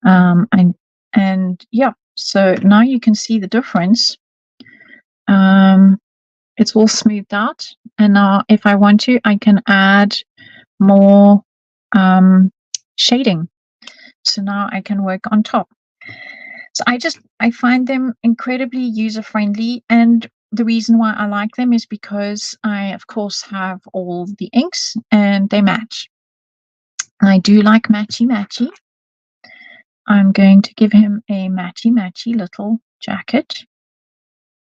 And yeah, so now you can see the difference. It's all smoothed out, and now if I want to, I can add more shading. So now I can work on top. So I find them incredibly user-friendly, and the reason why I like them is because I, of course, have all the inks and they match. I do like matchy. I'm going to give him a matchy little jacket.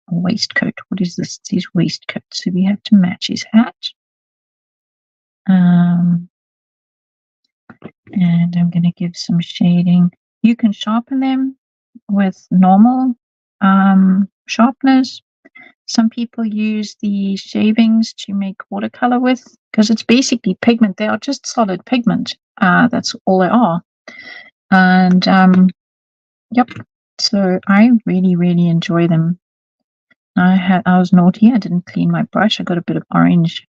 Or waistcoat. What is this? It's his waistcoat. So we have to match his hat. And I'm going to give some shading. You can sharpen them with normal sharpeners. Some people use the shavings to make watercolor with, because it's basically pigment. They are just solid pigment. That's all they are. And yep. So I really enjoy them. I was naughty. I didn't clean my brush. I got a bit of orange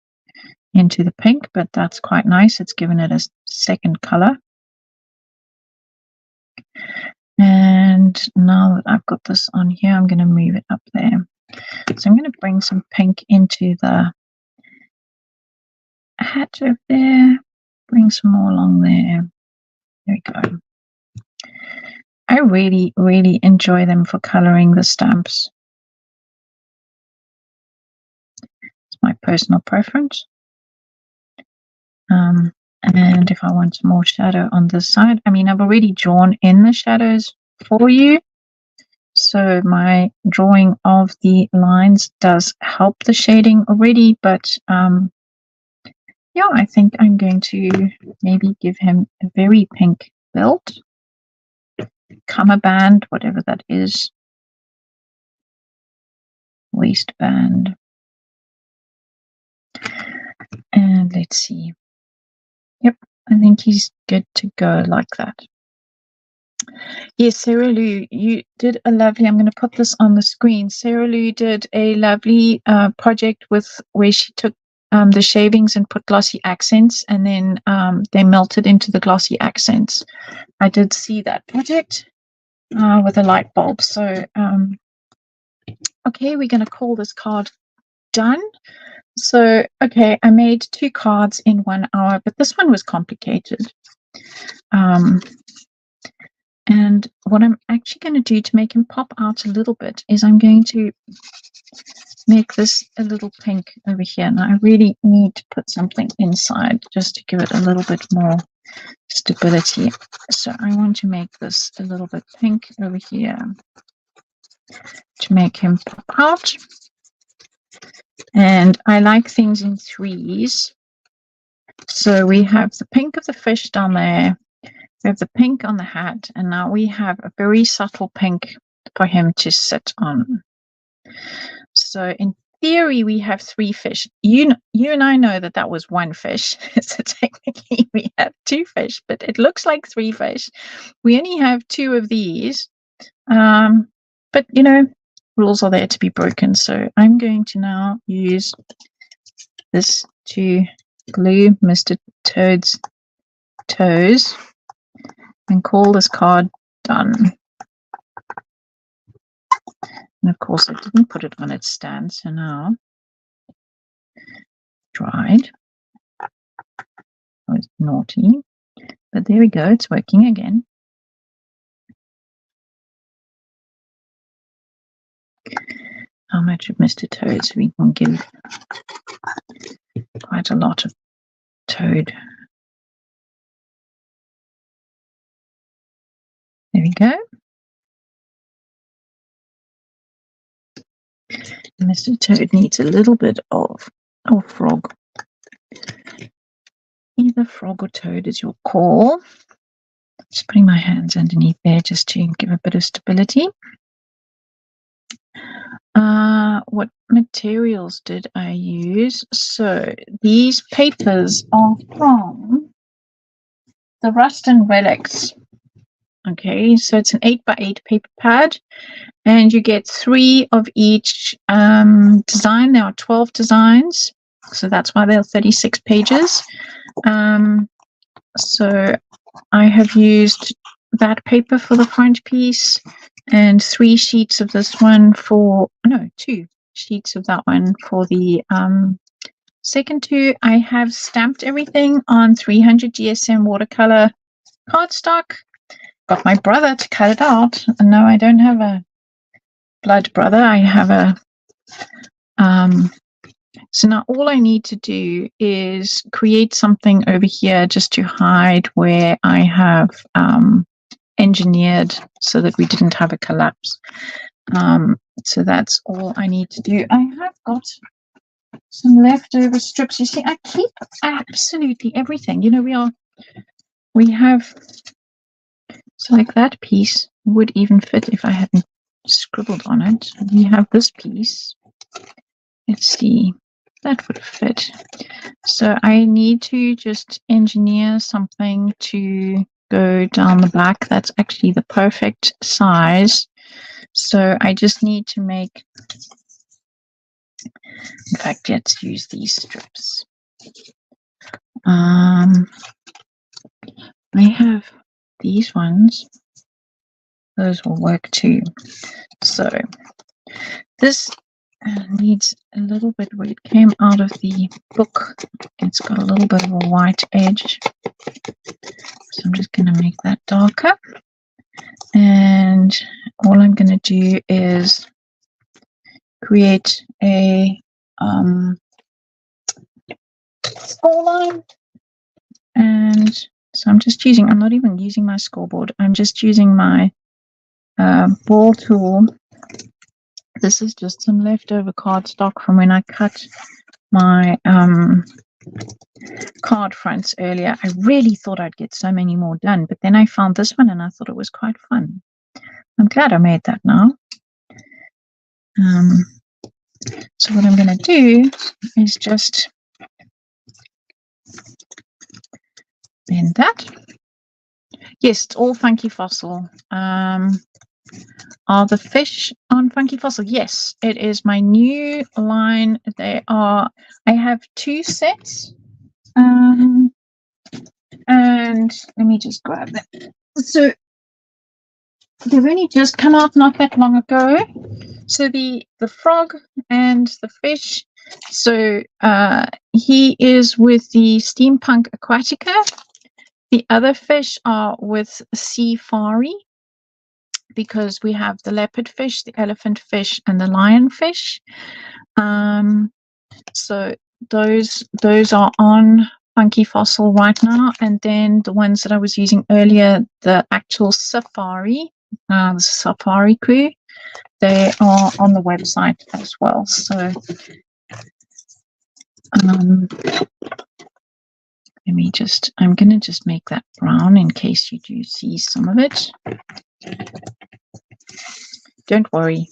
into the pink, but that's quite nice. It's given it a second color. And now that I've got this on here, I'm going to move it up there. So I'm going to bring some pink into the hat over there. Bring some more along there. There we go. I really enjoy them for coloring the stamps. It's my personal preference. And if I want some more shadow on this side, I mean, I've already drawn in the shadows for you. So my drawing of the lines does help the shading already, but yeah, I think I'm going to maybe give him a very pink belt, cummerband, whatever that is, waistband. And let's see. Yep, I think he's good to go like that. Yes, Sarah Lou, you did a lovely, I'm going to put this on the screen. Sarah Lou did a lovely project where she took the shavings and put glossy accents, and then they melted into the glossy accents. I did see that project with a light bulb. So, okay, we're going to call this card done. So, okay, I made 2 cards in 1 hour, but this one was complicated. And what I'm actually going to do to make him pop out a little bit is I'm going to make this a little pink over here. Now, I really need to put something inside just to give it a little bit more stability. So I want to make this a little bit pink over here to make him pop out. And I like things in 3s. So we have the pink of the fish down there. We have the pink on the hat, and now we have a very subtle pink for him to sit on. So in theory, we have 3 fish. You and I know that was 1 fish. So technically, we have 2 fish, but it looks like 3 fish. We only have 2 of these. But, you know, rules are there to be broken. So I'm going to now use this to glue Mr. Toad's toes and call this card done. And of course, I didn't put it on its stand, so now dried. I was naughty, but there we go, it's working again. How much of Mr. Toad? So we can give quite a lot of Toad. There we go. Mr. Toad needs a little bit of frog. Either frog or toad is your call. Just putting my hands underneath there just to give a bit of stability. What materials did I use? So these papers are from the Rust and Relics. Okay, so it's an 8x8 paper pad, and you get 3 of each design. There are 12 designs. so that's why they're 36 pages. So I have used that paper for the front piece and 3 sheets of this one for, no, 2 sheets of that one for the second 2. I have stamped everything on 300 GSM watercolor cardstock. Got my brother to cut it out. And no, I don't have a blood brother. I have a so now all I need to do is create something over here just to hide where I have engineered so that we didn't have a collapse. So that's all I need to do. I have got some leftover strips. You see, I keep absolutely everything. You know, we have, so like that piece would even fit if I hadn't scribbled on it. We have this piece. Let's see, that would fit. So I need to just engineer something to go down the back. That's actually the perfect size. So I just need to make, in fact, let's use these strips. I have these ones. Those will work too. So this needs a little bit where it came out of the book. It's got a little bit of a white edge. So I'm just going to make that darker. And all I'm going to do is create a score line. And so I'm just using, I'm not even using my scoreboard. I'm just using my ball tool. This is just some leftover cardstock from when I cut my card fronts earlier. I really thought I'd get so many more done, but then I found this one and I thought it was quite fun. I'm glad I made that now. So what I'm going to do is just bend that. Yes, it's all Funky Fossil. Are the fish on Funky Fossil? Yes, it is my new line. They are, I have 2 sets. And let me just grab them. So they've only just come out not that long ago. So the frog and the fish. So he is with the Steampunk Aquatica. The other fish are with Seafari, because we have the leopard fish, the elephant fish, and the lion fish. So those are on Funky Fossil right now. And then the ones that I was using earlier, the actual safari, the safari crew, they are on the website as well. So let me just, I'm going to just make that brown in case you do see some of it. Don't worry.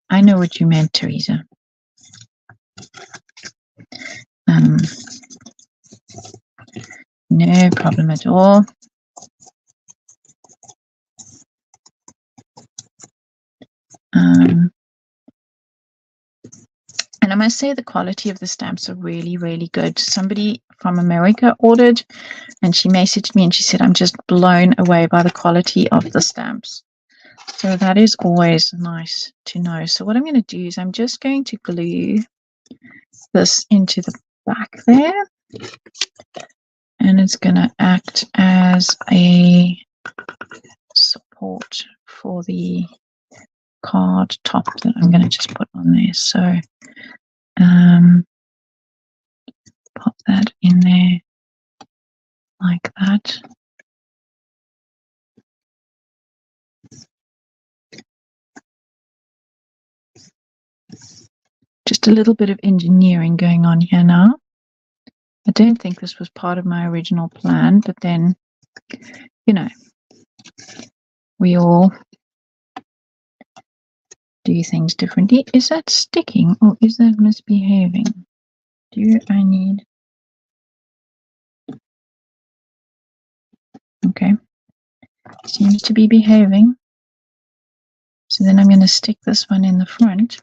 I know what you meant, Teresa. No problem at all. And I must say the quality of the stamps are really, really good. Somebody from America ordered, and she messaged me and she said, I'm just blown away by the quality of the stamps. So that is always nice to know. So what I'm going to do is I'm just going to glue this into the back there. And it's going to act as a support for the card top that I'm going to just put on there. So pop that in there like that. Just a little bit of engineering going on here now. I don't think this was part of my original plan, but then, you know, we all do things differently. Is that sticking or is that misbehaving? Do I need... Okay. Seems to be behaving. So then I'm going to stick this one in the front.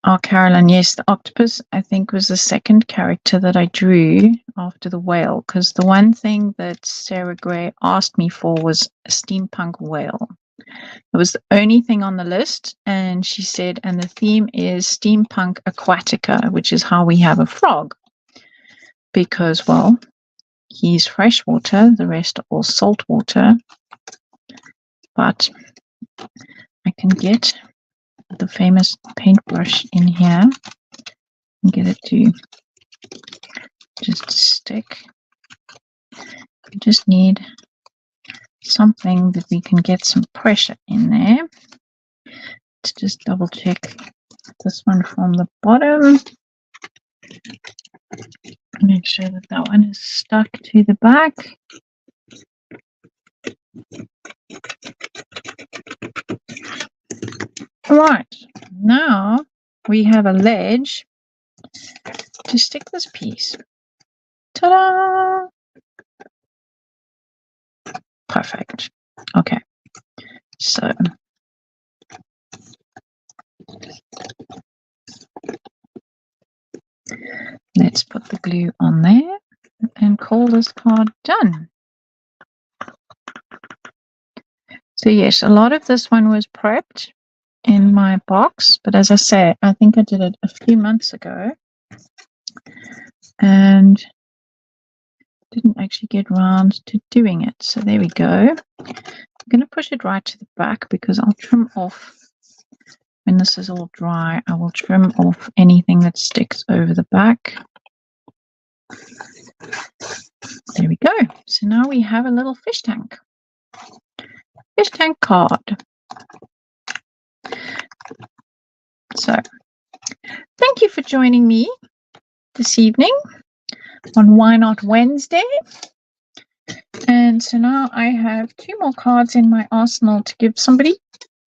Oh, Carolyn, yes, the octopus, I think, was the second character that I drew after the whale, because the one thing that Sarah Gray asked me for was a steampunk whale. It was the only thing on the list, and she said, and the theme is steampunk aquatica, which is how we have a frog, because, well, he's freshwater, the rest are all saltwater, but I can get the famous paintbrush in here and get it to just stick. We just need something that we can get some pressure in there. Let's just double check this one from the bottom. Make sure that that one is stuck to the back. Right, now we have a ledge to stick this piece. Ta-da! Perfect. Okay, so let's put the glue on there and call this card done. So yes, a lot of this one was prepped in my box, but as I say, I think I did it a few months ago and didn't actually get around to doing it. So there we go. I'm going to push it right to the back because I'll trim off, when this is all dry, I will trim off anything that sticks over the back. There we go. So now we have a little fish tank. Fish tank card. So thank you for joining me this evening on Why Not Wednesday. And so now I have 2 more cards in my arsenal to give somebody.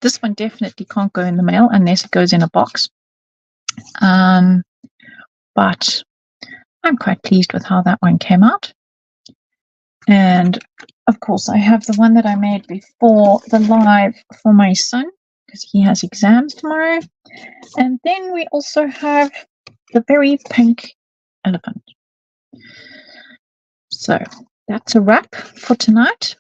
This one definitely can't go in the mail unless it goes in a box. But I'm quite pleased with how that one came out. And of course, I have the one that I made before the live for my son because he has exams tomorrow. And then we also have the very pink elephant. So that's a wrap for tonight.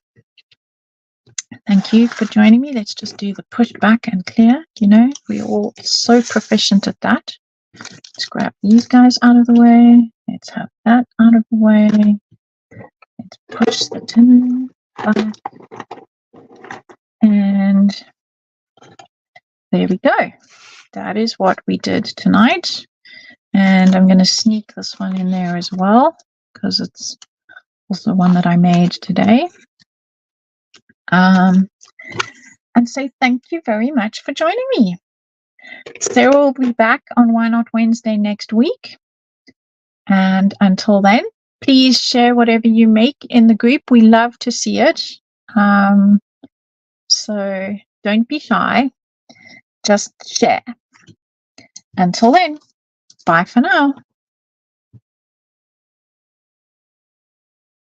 Thank you for joining me. Let's just do the push back and clear. You know, we're all so proficient at that. Let's grab these guys out of the way. Let's have that out of the way. Let's push the tin back. And there we go. That is what we did tonight. And I'm going to sneak this one in there as well because it's also one that I made today. And say thank you very much for joining me. Sarah will be back on Why Not Wednesday next week. And until then, please share whatever you make in the group. We love to see it. So don't be shy. Just share. Until then, bye for now.